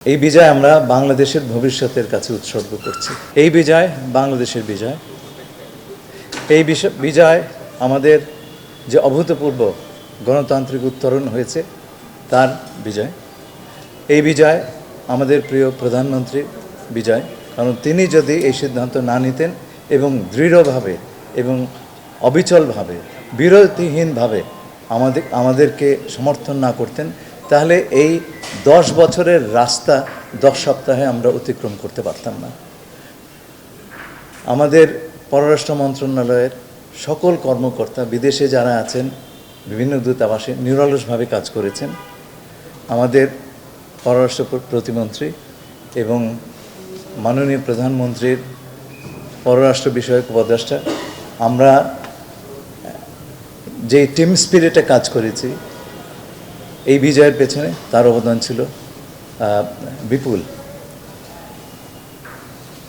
এই বিজয় আমরা বাংলাদেশের ভবিষ্যতের কাছে উৎসর্গ করছি। এই বিজয় বাংলাদেশের বিজয়। এই বিজয় আমাদের যে অভূতপূর্ব গণতান্ত্রিক উত্তরণ হয়েছে তার বিজয়। এই বিজয় আমাদের প্রিয় প্রধানমন্ত্রীর বিজয়, কারণ তিনি যদি এই সিদ্ধান্ত না নিতেন এবং দৃঢ়ভাবে এবং অবিচলভাবে বিরতিহীনভাবে আমাদেরকে সমর্থন না করতেন, তাহলে এই 10 বছরের রাস্তা 10 সপ্তাহে আমরা অতিক্রম করতে পারতাম না। আমাদের পররাষ্ট্র মন্ত্রণালয়ের সকল কর্মকর্তা বিদেশে যারা আছেন, বিভিন্ন দূতাবাসে নিরলসভাবে কাজ করেছেন। আমাদের পররাষ্ট্র প্রতিমন্ত্রী এবং মাননীয় প্রধানমন্ত্রীর পররাষ্ট্র বিষয়ক উপদেষ্টা, আমরা যে টিম স্পিরিটে কাজ করেছি, এই বিজয়ের পেছনে তার অবদান ছিল বিপুল।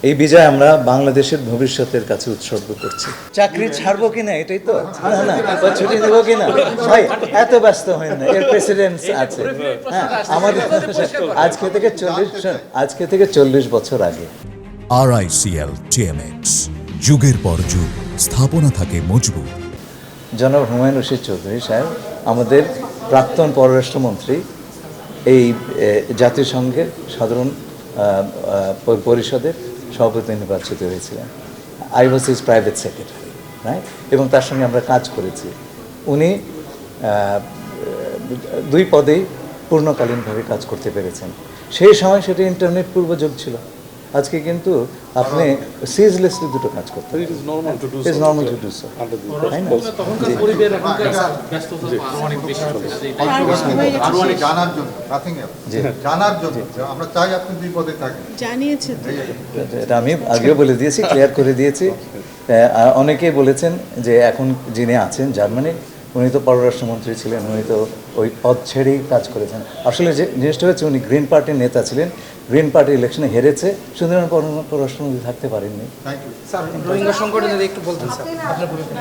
এই বিজয় আমরা বাংলাদেশের ভবিষ্যতের কাছে উৎসর্গ করছি। চাকরি ছাড়বো কিনা এটাই তো, না ছুটি দেবো কিনা, ভাই এত ব্যস্ত হয় না, এর প্রেসিডেন্স আছে। হ্যাঁ, আমাদের আজকে থেকে 40 বছর আগে RICL TMX, যুগের পর যুগ স্থাপনা থাকে মজবুত। জনাব হুমায়ুন রশিদ চৌধুরী সাহেব, আমাদের প্রাক্তন পররাষ্ট্রমন্ত্রী, এই জাতিসংঘের সাধারণ পরিষদের সভাপতি নির্বাচিত হয়েছিলেন। I was his private secretary, right? এবং তার সঙ্গে আমরা কাজ করেছি। উনি 2 পদেই পূর্ণকালীনভাবে কাজ করতে পেরেছেন। সেই সময় সেটা ইন্টারনেট পূর্ব যুগ ছিল। আজকে কিন্তু আপনি সিজলেসলি দুটো কাজ করতে পারেন। It's normal to do so, তাই না? এটা আমি আগেও বলে দিয়েছি, ক্লিয়ার করে দিয়েছি। অনেকেই বলেছেন যে এখন যিনি আছেন জার্মানি, উনি তো পররাষ্ট্রমন্ত্রী ছিলেন, উনি তো ওই পদ ছেড়েই কাজ করেছেন। আসলে যে জিনিসটা হচ্ছে, উনি গ্রিন পার্টির নেতা ছিলেন, গ্রিন পার্টি ইলেকশনে হেরেছে, সুতরাং পররাষ্ট্রমন্ত্রী থাকতে পারেননি। স্যার, রোহিঙ্গা সংকট নিয়ে একটু বলতেন স্যার, আপনার ভূমিকা।